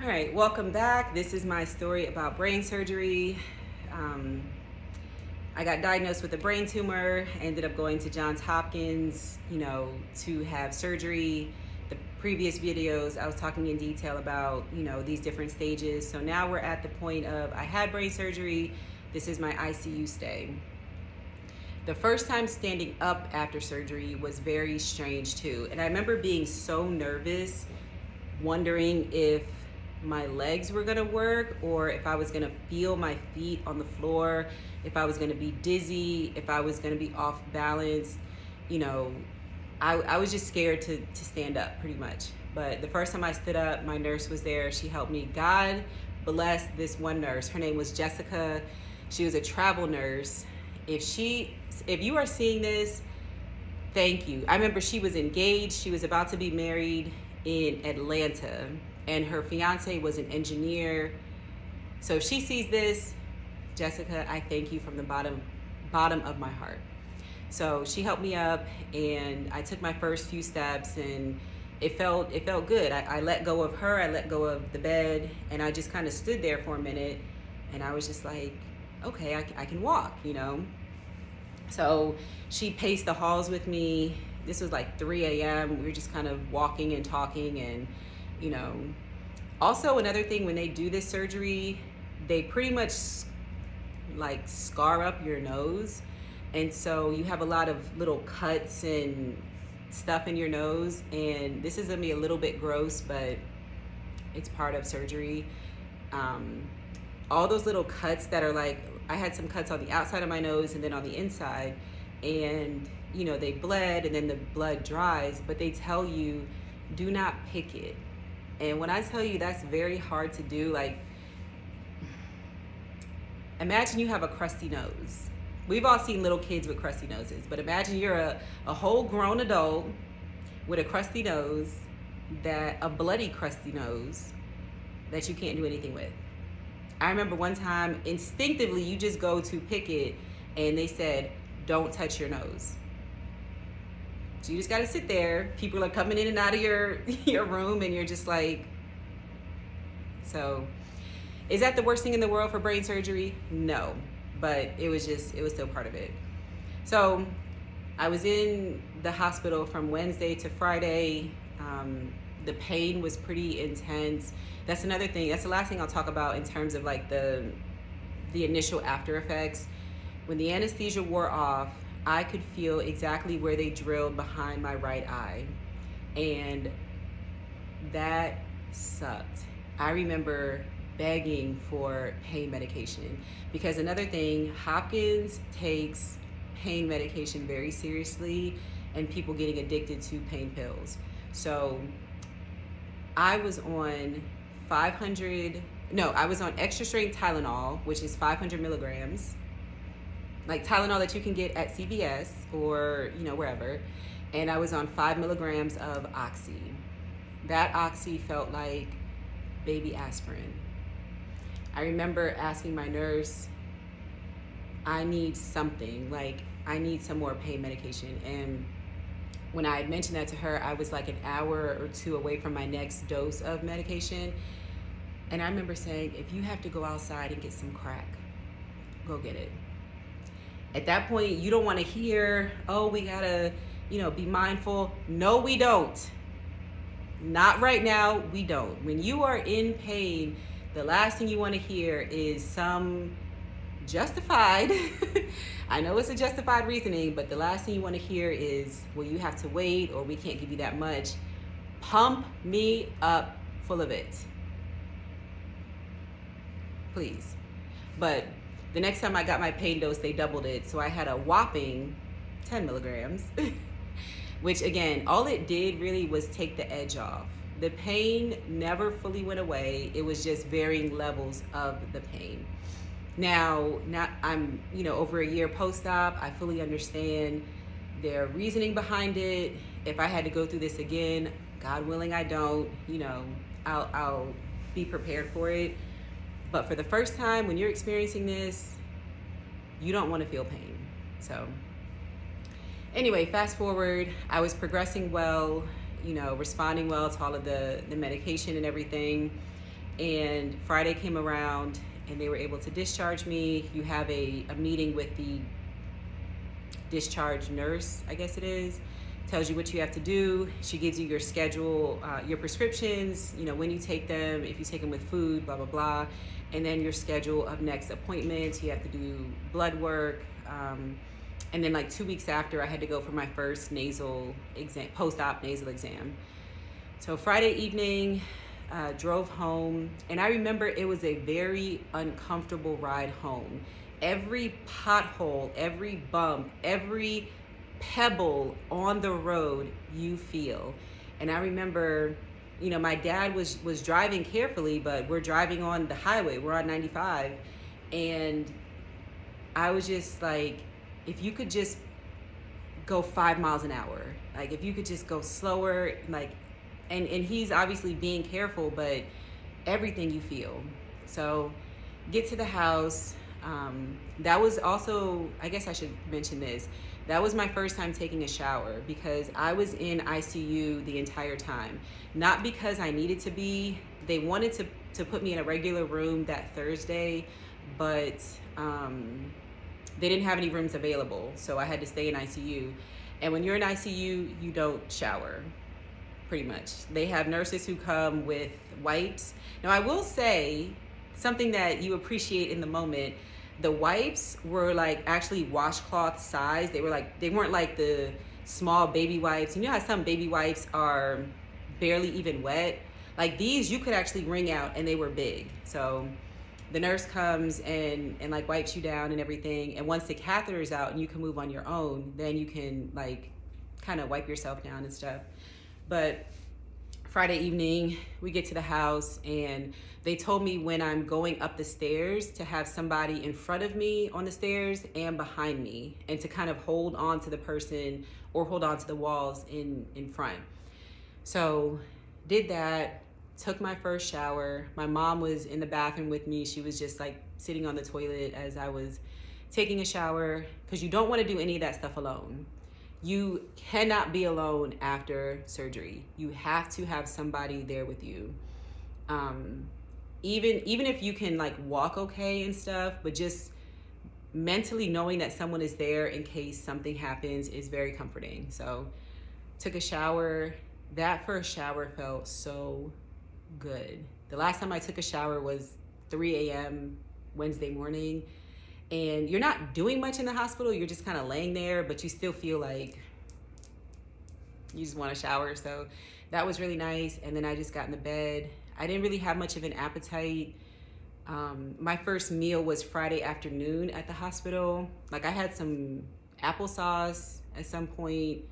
All right, welcome back. This is my story about brain surgery. Um, I got diagnosed with a brain tumor, ended up going to Johns Hopkins, to have surgery. The previous videos, I was talking in detail about, these different stages. So now we're at the point of I had brain surgery. This is my ICU stay. The first time standing up after surgery was very strange too. And I remember being so nervous, wondering if my legs were gonna work or if I was gonna feel my feet on the floor, if I was gonna be dizzy, if I was gonna be off balance. I was just scared to stand up pretty much. But the first time I stood up, my nurse was there. She helped me. God bless this one nurse. Her name was Jessica. She was a travel nurse. If you are seeing this, thank you. I remember she was engaged. She was about to be married in Atlanta, and her fiance was an engineer. So if she sees this, Jessica, I thank you from the bottom of my heart. So she helped me up, and I took my first few steps, and it felt good. I let go of her, I let go of the bed, and I just kind of stood there for a minute, and I was just like, okay, I can walk, So she paced the halls with me. This was like 3 a.m. We were just kind of walking and talking, and also another thing, when they do this surgery, they pretty much like scar up your nose. And so you have a lot of little cuts and stuff in your nose. And this is gonna be a little bit gross, but it's part of surgery. All those little cuts that are like, I had some cuts on the outside of my nose and then on the inside, and they bled, and then the blood dries, but they tell you, do not pick it. And when I tell you, that's very hard to do. Like, imagine you have a crusty nose. We've all seen little kids with crusty noses, but imagine you're a whole grown adult with a crusty nose, a bloody crusty nose that you can't do anything with. I remember one time, instinctively, you just go to pick it, and they said, don't touch your nose. So you just gotta sit there. People are coming in and out of your room, and you're just like, so is that the worst thing in the world for brain surgery? No, but it was still part of it. So I was in the hospital from Wednesday to Friday. The pain was pretty intense. That's another thing. That's the last thing I'll talk about in terms of like the initial after effects. When the anesthesia wore off, I could feel exactly where they drilled behind my right eye. And that sucked. I remember begging for pain medication, because another thing, Hopkins takes pain medication very seriously, and people getting addicted to pain pills. So I was on extra strength Tylenol, which is 500 milligrams, like Tylenol that you can get at CVS or wherever. And I was on 5 milligrams of Oxy. That Oxy felt like baby aspirin. I remember asking my nurse, I need something, like I need some more pain medication. And when I mentioned that to her, I was like an hour or two away from my next dose of medication. And I remember saying, if you have to go outside and get some crack, go get it. At that point, you don't want to hear, oh, we gotta, be mindful. No, we don't. Not right now, we don't. When you are in pain, the last thing you want to hear is some justified, I know it's a justified reasoning, but the last thing you want to hear is, well, you have to wait, or we can't give you that much. Pump me up full of it, please. But the next time I got my pain dose, they doubled it. So I had a whopping 10 milligrams, which again, all it did really was take the edge off. The pain never fully went away. It was just varying levels of the pain. Now I'm, over a year post-op, I fully understand their reasoning behind it. If I had to go through this again, God willing, I don't, I'll be prepared for it. But for the first time, when you're experiencing this, you don't want to feel pain. So anyway, fast forward, I was progressing well, responding well to all of the medication and everything. And Friday came around and they were able to discharge me. You have a meeting with the discharge nurse, I guess it is, tells you what you have to do. She gives you your schedule, your prescriptions, you know, when you take them, if you take them with food, blah, blah, blah. And then your schedule of next appointments. You have to do blood work. And then like 2 weeks after, I had to go for my first nasal exam, post-op nasal exam. So Friday evening, drove home, and I remember it was a very uncomfortable ride home. Every pothole, every bump, every pebble on the road you feel. And I remember, you know, my dad was driving carefully, but we're driving on the highway, we're on 95, and I was just like, if you could just go 5 miles an hour, like if you could just go slower, like, and he's obviously being careful, but everything you feel. So get to the house. That was also, I guess I should mention this, that was my first time taking a shower, because I was in ICU the entire time. Not because I needed to be. They wanted to put me in a regular room that Thursday, but they didn't have any rooms available, so I had to stay in ICU. And when you're in ICU, you don't shower, pretty much. They have nurses who come with wipes. Now, I will say something that you appreciate in the moment. The wipes were like actually washcloth size. They weren't like the small baby wipes. You know how some baby wipes are barely even wet? Like these, you could actually wring out, and they were big. So the nurse comes and like wipes you down and everything. And once the catheter is out and you can move on your own, then you can like kind of wipe yourself down and stuff. But Friday evening, we get to the house, and they told me when I'm going up the stairs to have somebody in front of me on the stairs and behind me, and to kind of hold on to the person or hold on to the walls in front. So did that, took my first shower. My mom was in the bathroom with me. She was just like sitting on the toilet as I was taking a shower, because you don't want to do any of that stuff alone. You cannot be alone after surgery. You have to have somebody there with you. Even if you can like walk okay and stuff, but just mentally knowing that someone is there in case something happens is very comforting. So took a shower. That first shower felt so good. The last time I took a shower was 3 a.m. Wednesday morning. And you're not doing much in the hospital. You're just kind of laying there, but you still feel like you just want to shower. So that was really nice. And then I just got in the bed. I didn't really have much of an appetite. My first meal was Friday afternoon at the hospital. Like I had some applesauce at some point,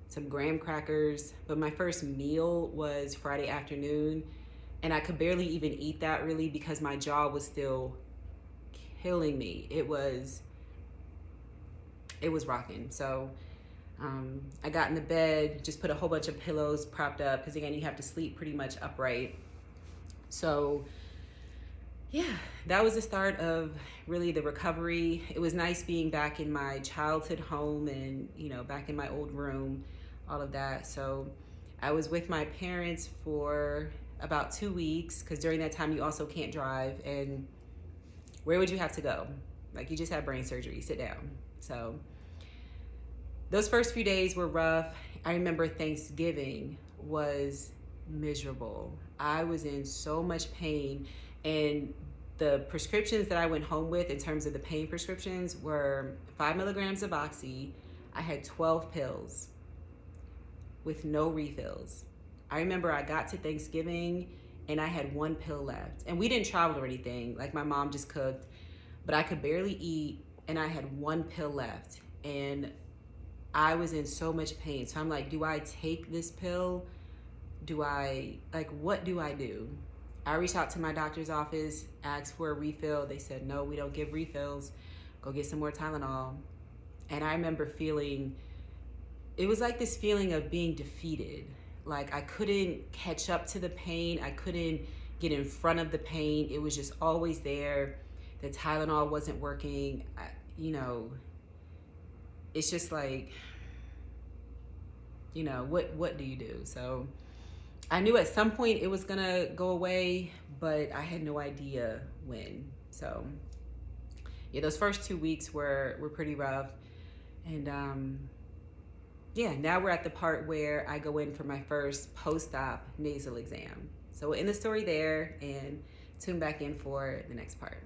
some graham crackers, but my first meal was Friday afternoon. And I could barely even eat that really, because my jaw was still killing me. It was rocking. So I got in the bed, just put a whole bunch of pillows propped up, because again, you have to sleep pretty much upright. So yeah, that was the start of really the recovery. It was nice being back in my childhood home and, you know, back in my old room, all of that. So I was with my parents for about 2 weeks, because during that time you also can't drive, and where would you have to go? Like, you just had brain surgery, sit down. So those first few days were rough. I remember Thanksgiving was miserable. I was in so much pain, and the prescriptions that I went home with in terms of the pain prescriptions were 5 milligrams of Oxy. I had 12 pills with no refills. I remember I got to Thanksgiving and I had 1 pill left. And we didn't travel or anything. Like, my mom just cooked, but I could barely eat, and I had 1 pill left. And I was in so much pain. So I'm like, do I take this pill? What do I do? I reached out to my doctor's office, asked for a refill. They said, no, we don't give refills. Go get some more Tylenol. And I remember feeling, it was like this feeling of being defeated. Like, I couldn't catch up to the pain. I couldn't get in front of the pain. It was just always there. The Tylenol wasn't working. It's just like, what do you do? So I knew at some point it was gonna go away, but I had no idea when. So yeah, those first 2 weeks were pretty rough. And yeah, now we're at the part where I go in for my first post-op nasal exam. So we'll end the story there and tune back in for the next part.